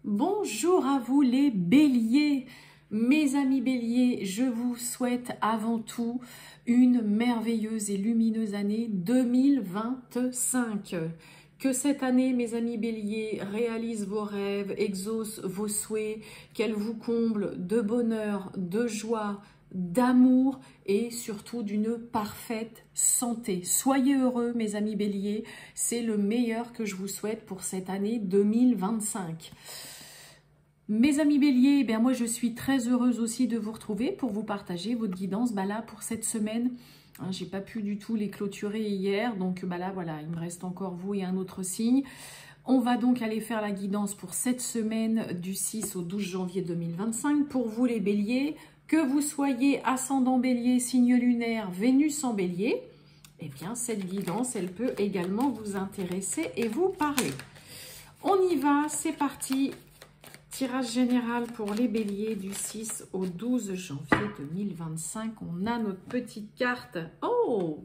Bonjour à vous les béliers, mes amis béliers, je vous souhaite avant tout une merveilleuse et lumineuse année 2025. Que cette année, mes amis béliers, réalise vos rêves, exauce vos souhaits, qu'elle vous comble de bonheur, de joie, d'amour et surtout d'une parfaite santé. Soyez heureux, mes amis béliers, c'est le meilleur que je vous souhaite pour cette année 2025. Mes amis béliers, moi je suis très heureuse aussi de vous retrouver pour vous partager votre guidance là pour cette semaine. J'ai pas pu du tout les clôturer hier, donc là voilà, il me reste encore vous et un autre signe. On va donc aller faire la guidance pour cette semaine du 6 au 12 janvier 2025. Pour vous les béliers, que vous soyez ascendant bélier, signe lunaire, Vénus en bélier, cette guidance, elle peut également vous intéresser et vous parler. On y va, c'est parti. Tirage général pour les béliers du 6 au 12 janvier 2025. On a notre petite carte. Oh!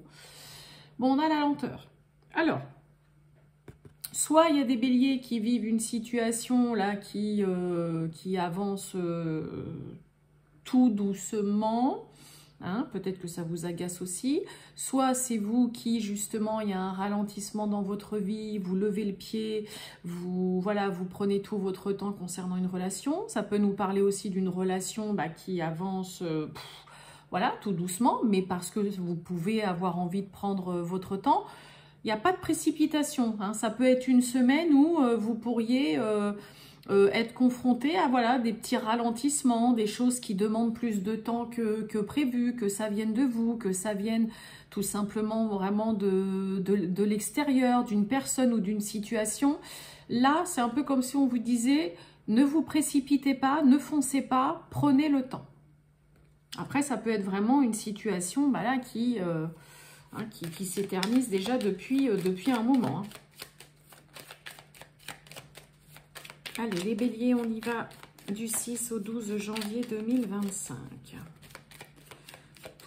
Bon, on a la lenteur. Alors, soit il y a des béliers qui vivent une situation là qui avance tout doucement. Peut-être que ça vous agace aussi. Soit c'est vous qui, justement, il y a un ralentissement dans votre vie, vous levez le pied, vous prenez tout votre temps concernant une relation. Ça peut nous parler aussi d'une relation qui avance tout doucement, mais parce que vous pouvez avoir envie de prendre votre temps. Il n'y a pas de précipitation. Ça peut être une semaine où vous pourriez... être confronté à des petits ralentissements, des choses qui demandent plus de temps que prévu, que ça vienne de vous, que ça vienne tout simplement vraiment de l'extérieur, d'une personne ou d'une situation. Là, c'est un peu comme si on vous disait, ne vous précipitez pas, ne foncez pas, prenez le temps. Après, ça peut être vraiment une situation qui s'éternise déjà depuis un moment. Allez, les béliers, on y va du 6 au 12 janvier 2025.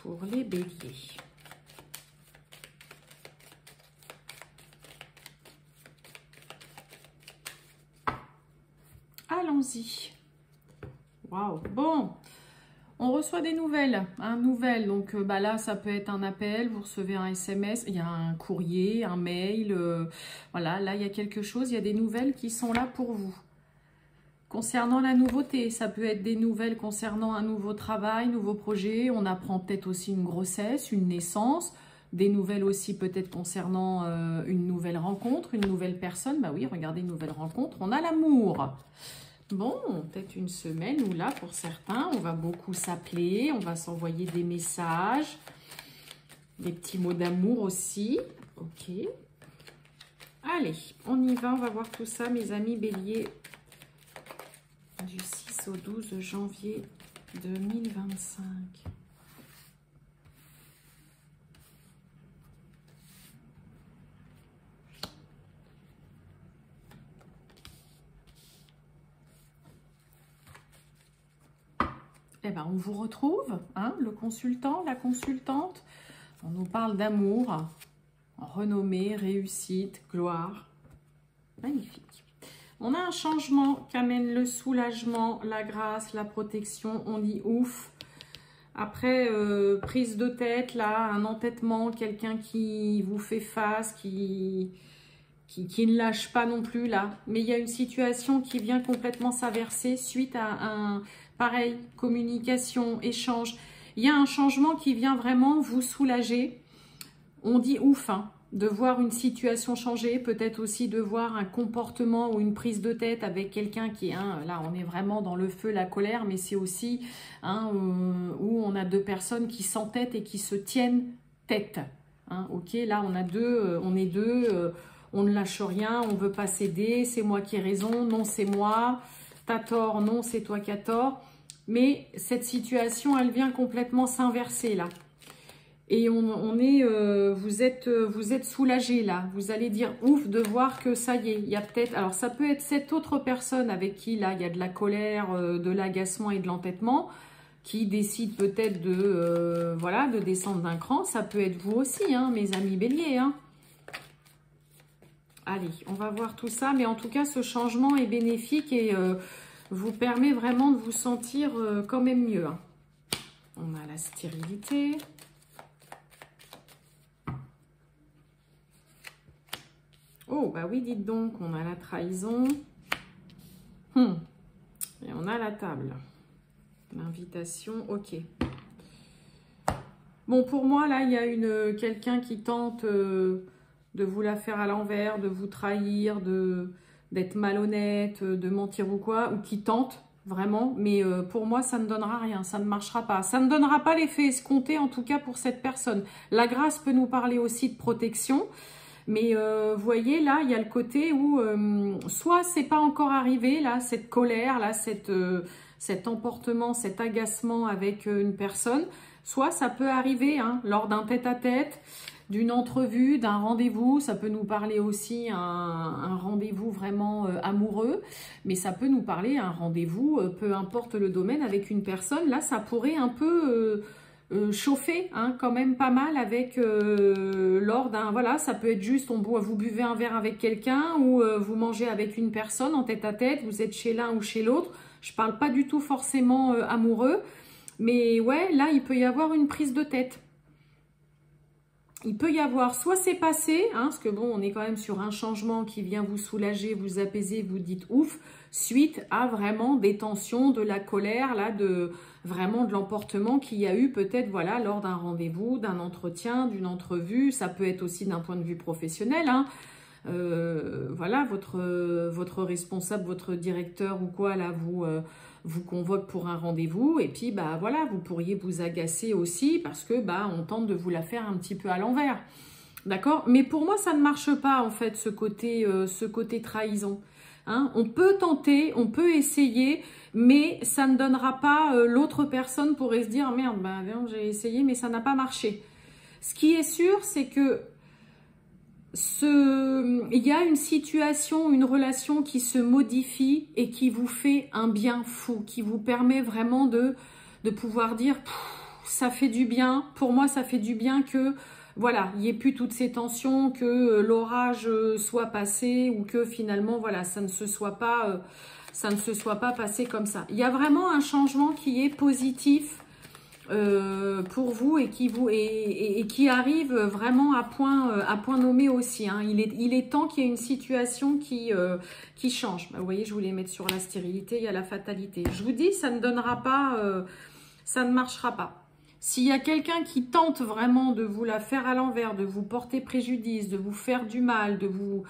Pour les béliers. Allons-y. Waouh. Bon, on reçoit des nouvelles. Donc là, ça peut être un appel, vous recevez un SMS, il y a un courrier, un mail. Là, il y a quelque chose, il y a des nouvelles qui sont là pour vous. Concernant la nouveauté, ça peut être des nouvelles concernant un nouveau travail, nouveau projet. On apprend peut-être aussi une grossesse, une naissance. Des nouvelles aussi peut-être concernant une nouvelle rencontre, une nouvelle personne. Oui, regardez, une nouvelle rencontre. On a l'amour. Bon, peut-être une semaine où là, pour certains, on va beaucoup s'appeler. On va s'envoyer des messages. Des petits mots d'amour aussi. Ok. Allez, on y va. On va voir tout ça, mes amis béliers. Du 6 au 12 janvier 2025. On vous retrouve, le consultant, la consultante. On nous parle d'amour, renommée, réussite, gloire. Magnifique. On a un changement qui amène le soulagement, la grâce, la protection. On dit ouf. Après, prise de tête, là, un entêtement, quelqu'un qui vous fait face, qui ne lâche pas non plus, là. Mais il y a une situation qui vient complètement s'inverser suite à pareil, communication, échange. Il y a un changement qui vient vraiment vous soulager. On dit ouf, de voir une situation changer, peut-être aussi de voir un comportement ou une prise de tête avec quelqu'un qui est, là on est vraiment dans le feu, la colère, mais c'est aussi où on a deux personnes qui s'entêtent et qui se tiennent tête. Ok, là on est deux, on ne lâche rien, on ne veut pas céder, c'est moi qui ai raison, non c'est moi, t'as tort, non c'est toi qui as tort. Mais cette situation, elle vient complètement s'inverser là. Et vous êtes soulagé là. Vous allez dire ouf de voir que ça y est. Il y a peut-être, alors ça peut être cette autre personne avec qui là il y a de la colère, de l'agacement et de l'entêtement, qui décide peut-être de descendre d'un cran. Ça peut être vous aussi, mes amis béliers. Allez, on va voir tout ça. Mais en tout cas, ce changement est bénéfique et vous permet vraiment de vous sentir quand même mieux. Hein. On a la stérilité. Oh, bah oui, dites donc, on a la trahison. Et on a la table. L'invitation, ok. Bon, pour moi, là, il y a quelqu'un qui tente de vous la faire à l'envers, de vous trahir, d'être malhonnête, de mentir ou quoi, ou qui tente vraiment. Mais pour moi, ça ne donnera rien, ça ne marchera pas. Ça ne donnera pas l'effet escompté, en tout cas pour cette personne. La grâce peut nous parler aussi de protection. Mais vous voyez, là, il y a le côté où soit c'est pas encore arrivé, là, cette colère, là, cet emportement, cet agacement avec une personne, soit ça peut arriver hein, lors d'un tête-à-tête, d'une entrevue, d'un rendez-vous. Ça peut nous parler aussi un rendez-vous vraiment amoureux, mais ça peut nous parler un rendez-vous, peu importe le domaine, avec une personne. Là, ça pourrait un peu... chauffer hein, quand même pas mal avec lors d'un voilà, ça peut être juste vous buvez un verre avec quelqu'un ou vous mangez avec une personne en tête-à-tête, vous êtes chez l'un ou chez l'autre. Je parle pas du tout forcément amoureux, mais ouais, là il peut y avoir une prise de tête. Il peut y avoir, soit c'est passé, hein, parce que bon, on est quand même sur un changement qui vient vous soulager, vous apaiser, vous dites ouf, suite à vraiment des tensions, de la colère, là, vraiment de l'emportement qu'il y a eu peut-être, voilà, lors d'un rendez-vous, d'un entretien, d'une entrevue. Ça peut être aussi d'un point de vue professionnel, hein. Voilà, votre responsable, votre directeur ou quoi, là, vous convoque pour un rendez-vous et puis bah voilà, vous pourriez vous agacer aussi parce que bah on tente de vous la faire un petit peu à l'envers, d'accord? Mais pour moi ça ne marche pas en fait ce côté trahison, hein? On peut tenter, on peut essayer, mais ça ne donnera pas l'autre personne pourrait se dire merde, bah j'ai essayé mais ça n'a pas marché. Ce qui est sûr c'est que il y a une situation, une relation qui se modifie et qui vous fait un bien fou, qui vous permet vraiment de pouvoir dire ça fait du bien, pour moi ça fait du bien que voilà, il n'y ait plus toutes ces tensions, que l'orage soit passé ou que finalement voilà, ça ne se soit pas passé comme ça. Il y a vraiment un changement qui est positif pour vous et qui arrive vraiment à point nommé aussi. Hein. Il est temps qu'il y ait une situation qui change. Bah, vous voyez, je voulais mettre sur la stérilité, il y a la fatalité. Je vous dis, ça ne donnera pas, ça ne marchera pas. S'il y a quelqu'un qui tente vraiment de vous la faire à l'envers, de vous porter préjudice, de vous faire du mal, de vous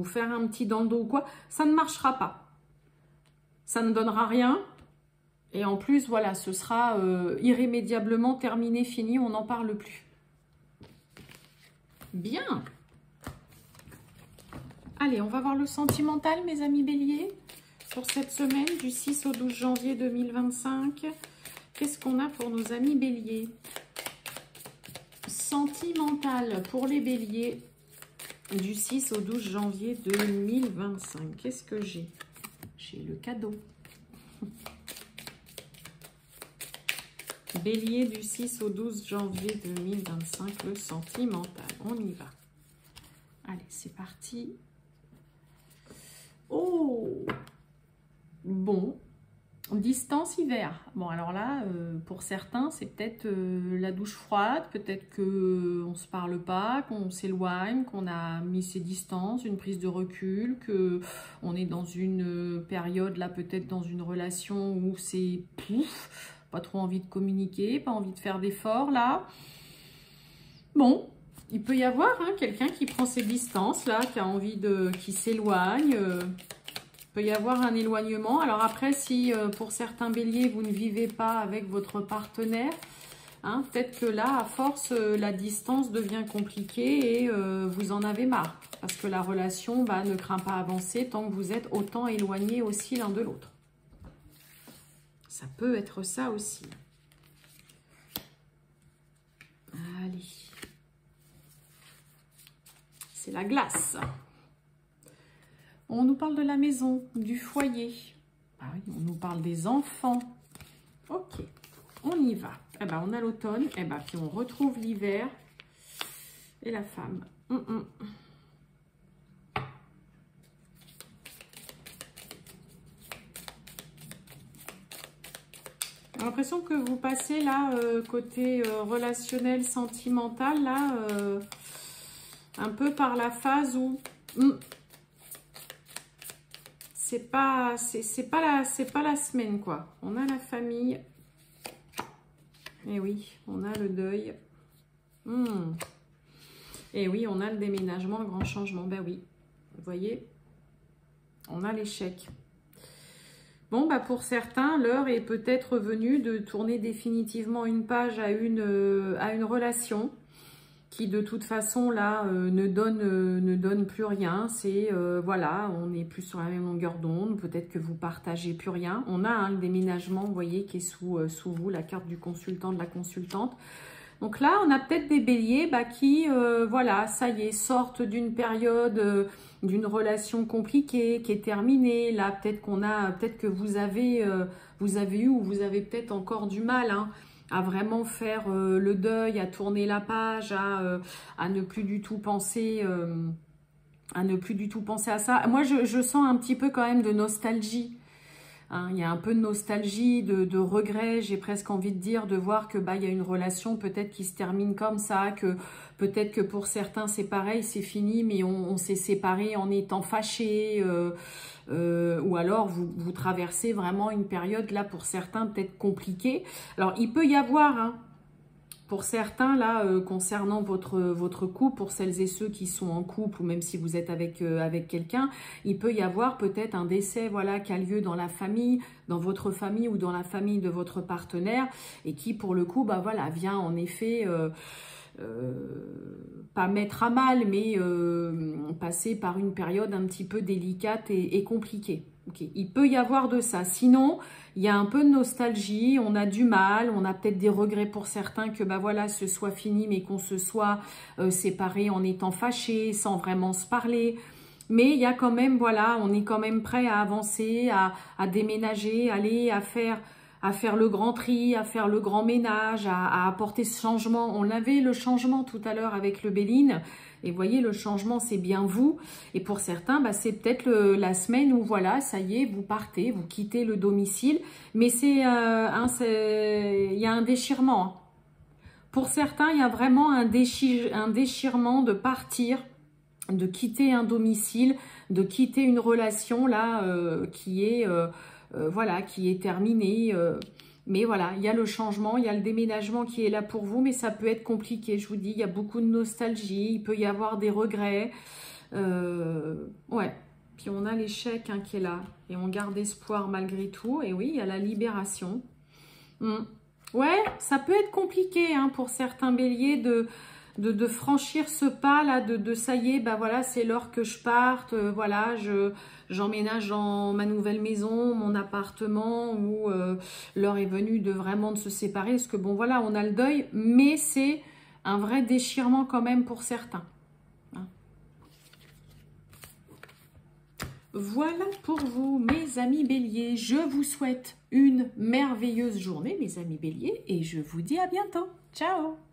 faire un petit dans le dos ou quoi, ça ne marchera pas. Ça ne donnera rien. Et en plus, voilà, ce sera irrémédiablement terminé, fini, on n'en parle plus. Bien. Allez, on va voir le sentimental, mes amis béliers, pour cette semaine, du 6 au 12 janvier 2025. Qu'est-ce qu'on a pour nos amis béliers? Sentimental pour les béliers, du 6 au 12 janvier 2025. Qu'est-ce que j'ai? J'ai le cadeau. Bélier du 6 au 12 janvier 2025, le sentimental. On y va. Allez, c'est parti. Oh! Bon. Distance hiver. Bon, alors là, pour certains, c'est peut-être la douche froide. Peut-être qu'on ne se parle pas, qu'on s'éloigne, qu'on a mis ses distances, une prise de recul, qu'on est dans une période, là, peut-être dans une relation où c'est pouf. Pas trop envie de communiquer, pas envie de faire d'efforts, là. Bon, il peut y avoir hein, quelqu'un qui prend ses distances, là, qui a envie qui s'éloigne. Il peut y avoir un éloignement. Alors après, si pour certains béliers, vous ne vivez pas avec votre partenaire, hein, peut-être que là, à force, la distance devient compliquée et vous en avez marre. Parce que la relation ne craint pas avancer tant que vous êtes autant éloignés aussi l'un de l'autre. Ça peut être ça aussi. Allez. C'est la glace. On nous parle de la maison, du foyer. Ah oui, on nous parle des enfants. Ok, on y va. Eh ben, on a l'automne. Eh ben, puis on retrouve l'hiver et la femme. J'ai l'impression que vous passez là, côté relationnel, sentimental, là, un peu par la phase où c'est pas la semaine, quoi. On a la famille. Et oui, on a le deuil. Et oui, on a le déménagement, le grand changement. Ben oui, vous voyez, on a l'échec. Bon, bah pour certains, l'heure est peut-être venue de tourner définitivement une page à une relation qui, de toute façon, là, ne donne plus rien. C'est, voilà, on n'est plus sur la même longueur d'onde. Peut-être que vous partagez plus rien. On a le déménagement, vous voyez, qui est sous vous, la carte du consultant, de la consultante. Donc là, on a peut-être des béliers qui, voilà, ça y est, sortent d'une période, d'une relation compliquée, qui est terminée. Là, peut-être que vous avez eu ou vous avez peut-être encore du mal à vraiment faire le deuil, à tourner la page, à ne plus du tout penser, à ça. Moi, je sens un petit peu quand même de nostalgie. Il y a un peu de nostalgie, de regret, j'ai presque envie de dire, de voir que il y a une relation peut-être qui se termine comme ça, que peut-être que pour certains c'est pareil, c'est fini, mais on s'est séparés en étant fâchés, ou alors vous traversez vraiment une période là pour certains peut-être compliquée. Alors il peut y avoir pour certains, là, concernant votre couple, pour celles et ceux qui sont en couple, ou même si vous êtes avec quelqu'un, il peut y avoir peut-être un décès, voilà, qui a lieu dans la famille, dans votre famille ou dans la famille de votre partenaire, et qui, pour le coup, voilà, vient en effet, pas mettre à mal, mais passer par une période un petit peu délicate et compliquée. Okay. Il peut y avoir de ça. Sinon, il y a un peu de nostalgie, on a du mal, on a peut-être des regrets pour certains que voilà, ce soit fini, mais qu'on se soit séparés en étant fâchés, sans vraiment se parler. Mais il y a quand même, voilà, on est quand même prêt à avancer, à déménager, aller à faire le grand tri, à faire le grand ménage, à apporter ce changement. On avait le changement tout à l'heure avec le Béline. Et vous voyez, le changement, c'est bien vous. Et pour certains, c'est peut-être la semaine où, voilà, ça y est, vous partez, vous quittez le domicile. Mais il y a un déchirement. Pour certains, il y a vraiment un déchirement de partir, de quitter un domicile, de quitter une relation, là, qui est... voilà, qui est terminée. Mais voilà, il y a le changement, il y a le déménagement qui est là pour vous, mais ça peut être compliqué. Je vous dis, il y a beaucoup de nostalgie, il peut y avoir des regrets. Ouais, puis on a l'échec qui est là. Et on garde espoir malgré tout. Et oui, il y a la libération. Ouais, ça peut être compliqué pour certains béliers de franchir ce pas là, de ça y est, voilà, c'est l'heure que je parte, voilà, j'emménage dans ma nouvelle maison, mon appartement, où l'heure est venue de vraiment de se séparer, parce que bon voilà, on a le deuil, mais c'est un vrai déchirement quand même pour certains. Voilà pour vous, mes amis béliers. Je vous souhaite une merveilleuse journée, mes amis béliers, et je vous dis à bientôt. Ciao!